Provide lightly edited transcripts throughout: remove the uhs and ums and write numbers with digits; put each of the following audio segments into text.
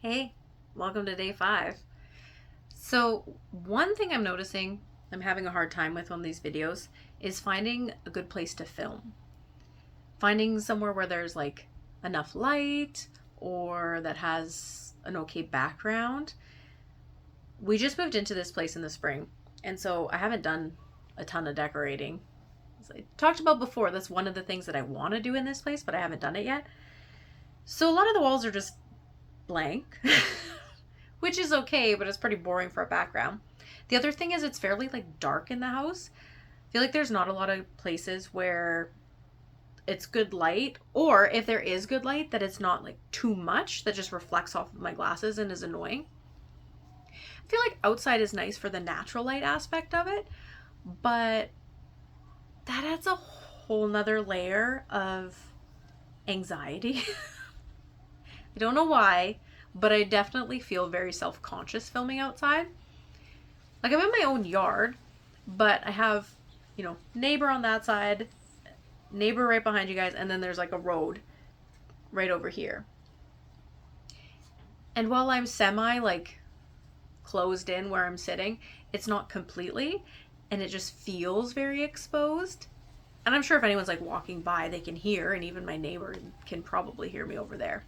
Hey, welcome to day 5. So, one thing I'm noticing I'm having a hard time with on these videos is finding a good place to film. Finding somewhere where there's like enough light or that has an okay background. We just moved into this place in the spring, and so I haven't done a ton of decorating. As I talked about before, that's one of the things that I want to do in this place, but I haven't done it yet. So, a lot of the walls are just blank. Which is okay, but it's pretty boring for a background. The other thing is it's fairly like dark in the house. I feel like there's not a lot of places where it's good light, or if there is good light, that it's not like too much that just reflects off of my glasses and is annoying. I feel like outside is nice for the natural light aspect of it, but that adds a whole nother layer of anxiety. I don't know why, but I definitely feel very self-conscious filming outside. Like, I'm in my own yard, but I have, neighbor on that side, neighbor right behind you guys, and then there's like a road right over here. And while I'm semi like closed in where I'm sitting, it's not completely, and it just feels very exposed. And I'm sure if anyone's like walking by, they can hear, and even my neighbor can probably hear me over there.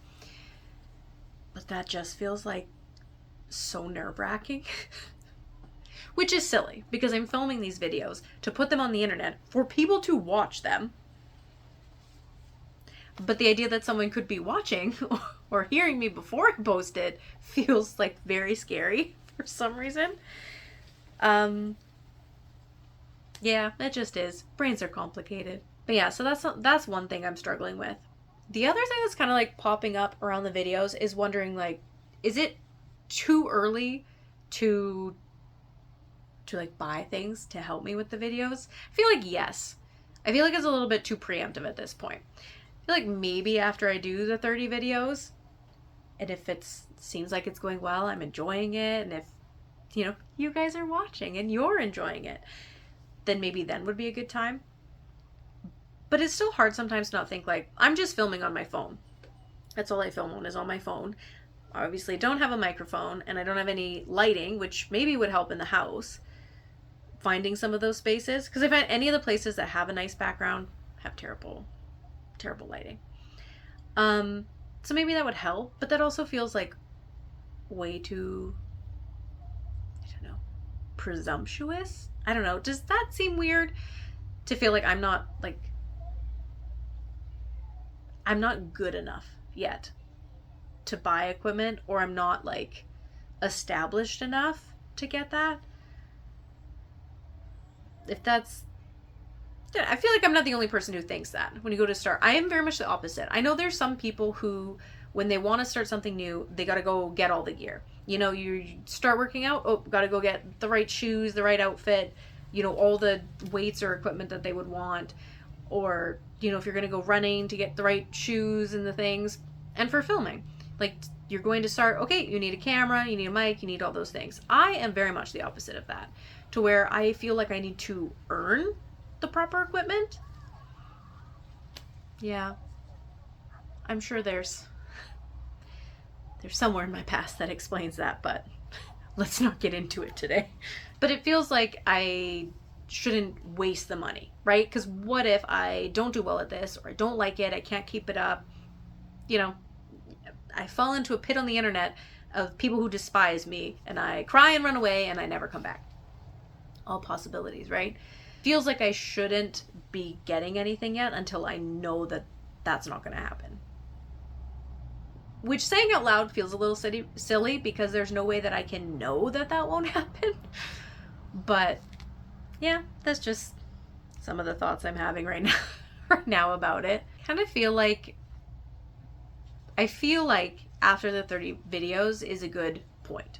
But that just feels like so nerve-wracking. Which is silly, because I'm filming these videos to put them on the internet for people to watch them. But the idea that someone could be watching or hearing me before I post it feels like very scary for some reason. Yeah, it just is. Brains are complicated. But yeah, so that's one thing I'm struggling with. The other thing that's kind of like popping up around the videos is wondering, like, is it too early to like buy things to help me with the videos? I feel like yes. I feel like it's a little bit too preemptive at this point. I feel like maybe after I do the 30 videos, and if it seems like it's going well, I'm enjoying it, and if you guys are watching and you're enjoying it, then maybe then would be a good time. But it's still hard sometimes to not think like, I'm just filming on my phone. That's all I film on is on my phone. I obviously don't have a microphone, and I don't have any lighting, which maybe would help in the house. Finding some of those spaces, because I find any of the places that have a nice background have terrible lighting. So maybe that would help, but that also feels like way too, I don't know, presumptuous. I don't know. Does that seem weird to feel like I'm not good enough yet to buy equipment, or I'm not like established enough to get that? If that's, I feel like I'm not the only person who thinks that when you go to start. I am very much the opposite. I know there's some people who, when they want to start something new, they got to go get all the gear. You start working out, got to go get the right shoes, the right outfit, all the weights or equipment that they would want. Or, if you're going to go running, to get the right shoes and the things. And for filming, like, you're going to start, okay, you need a camera, you need a mic, you need all those things. I am very much the opposite of that, to where I feel like I need to earn the proper equipment. Yeah. I'm sure there's somewhere in my past that explains that, but let's not get into it today. But it feels like I shouldn't waste the money, right? Because what if I don't do well at this, or I don't like it, I can't keep it up, I fall into a pit on the internet of people who despise me, and I cry and run away, and I never come back. All possibilities, right? Feels like I shouldn't be getting anything yet until I know that that's not going to happen. Which, saying out loud, feels a little silly because there's no way that I can know that won't happen. But yeah, that's just some of the thoughts I'm having right now about it. I feel like after the 30 videos is a good point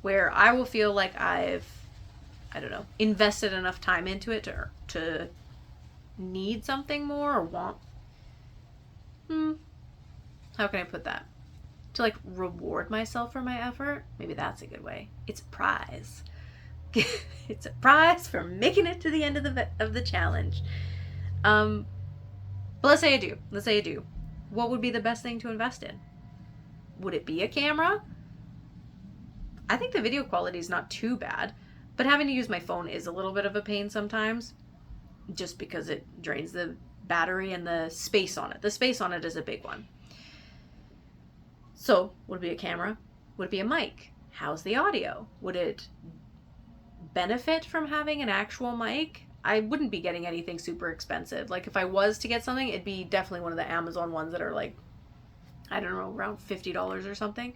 where I will feel like I've, invested enough time into it to need something more, or want, how can I put that? To like reward myself for my effort. Maybe that's a good way. It's a prize. It's a prize for making it to the end of the challenge. But let's say I do. What would be the best thing to invest in? would it be a camera? I think the video quality is not too bad, but having to use my phone is a little bit of a pain sometimes, just because it drains the battery and the space on it. The space on it is a big one. So, would it be a camera? Would it be a mic? How's the audio? Would it benefit from having an actual mic? I wouldn't be getting anything super expensive. Like, if I was to get something, it'd be definitely one of the Amazon ones that are like, I don't know, around $50 or something.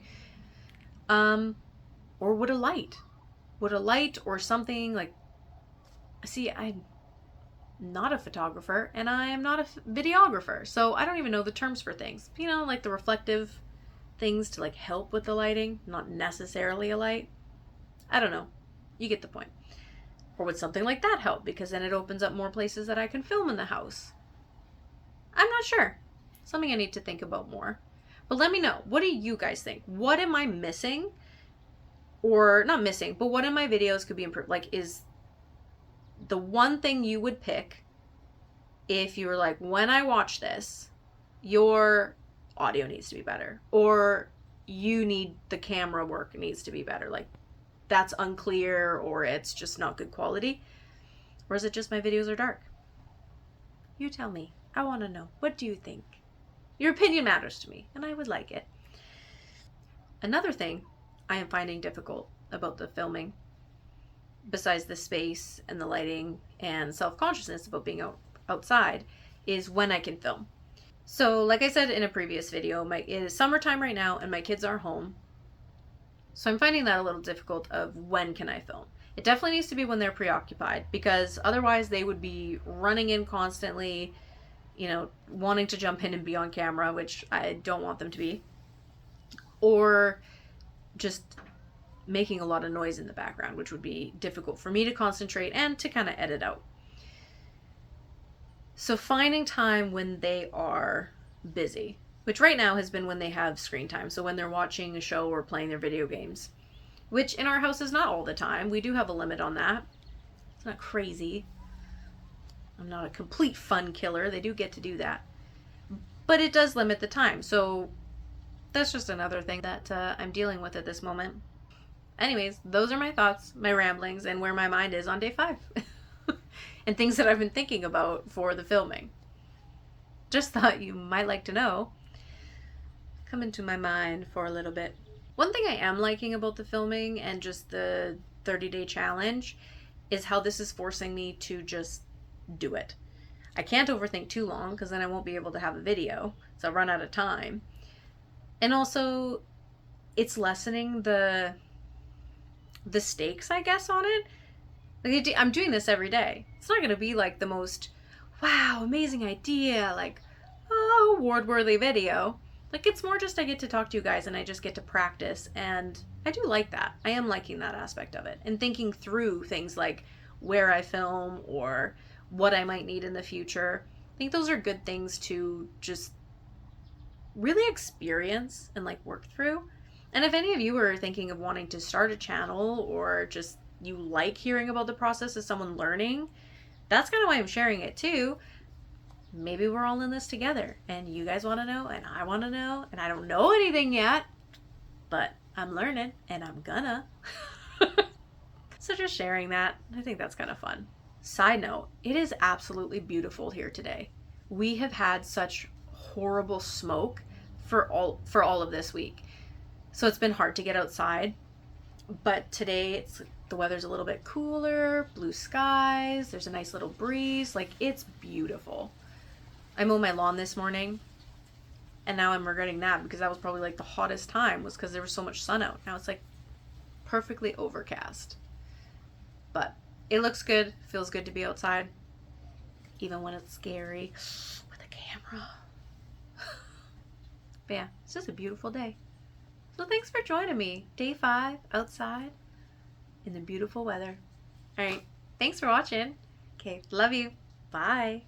Or would a light? Would a light or something like... See, I'm not a photographer and I am not a videographer, so I don't even know the terms for things. You know, like the reflective things to like help with the lighting, not necessarily a light. I don't know. You get the point. Or would something like that help? Because then it opens up more places that I can film in the house. I'm not sure. Something I need to think about more. But let me know. What do you guys think? What am I missing? Or not missing, but what in my videos could be improved? Like, is the one thing you would pick if you were like, when I watch this, your audio needs to be better, or you need the camera work needs to be better, like that's unclear, or it's just not good quality, or is it just my videos are dark? You tell me. I want to know. What do you think? Your opinion matters to me, and I would like it. Another thing I am finding difficult about the filming, besides the space and the lighting and self-consciousness about being outside, is when I can film. So like I said in a previous video, it is summertime right now and my kids are home. So I'm finding that a little difficult of when can I film. It definitely needs to be when they're preoccupied, because otherwise they would be running in constantly, you know, wanting to jump in and be on camera, which I don't want them to be. Or just making a lot of noise in the background, which would be difficult for me to concentrate and to kind of edit out. So finding time when they are busy, which right now has been when they have screen time. So when they're watching a show or playing their video games, which in our house is not all the time. We do have a limit on that. It's not crazy. I'm not a complete fun killer. They do get to do that. But it does limit the time. So that's just another thing that I'm dealing with at this moment. Anyways, those are my thoughts, my ramblings, and where my mind is on day 5. And things that I've been thinking about for the filming. Just thought you might like to know. Come into my mind for a little bit. One thing I am liking about the filming and just the 30-day challenge is how this is forcing me to just do it. I can't overthink too long because then I won't be able to have a video. So I'll run out of time. And also, it's lessening the stakes, I guess, on it. Like, I'm doing this every day. It's not going to be like the most, wow, amazing idea, like, oh, award-worthy video. Like, it's more just I get to talk to you guys and I just get to practice. And I do like that. I am liking that aspect of it. And thinking through things like where I film or what I might need in the future. I think those are good things to just really experience and like work through. And if any of you are thinking of wanting to start a channel, or just you like hearing about the process of someone learning, that's kind of why I'm sharing it too. Maybe we're all in this together and you guys want to know and I want to know, and I don't know anything yet, but I'm learning and I'm gonna. So just sharing that, I think that's kind of fun. Side note, it is absolutely beautiful here today. We have had such horrible smoke for all of this week. So it's been hard to get outside, but today the weather's a little bit cooler, blue skies, there's a nice little breeze, like it's beautiful. I mowed my lawn this morning and now I'm regretting that because that was probably like the hottest time, was because there was so much sun out. Now it's like perfectly overcast. But it looks good, feels good to be outside, even when it's scary with a camera. But yeah, it's just a beautiful day. So thanks for joining me. Day 5, outside, in the beautiful weather. All right, thanks for watching. Okay, love you. Bye.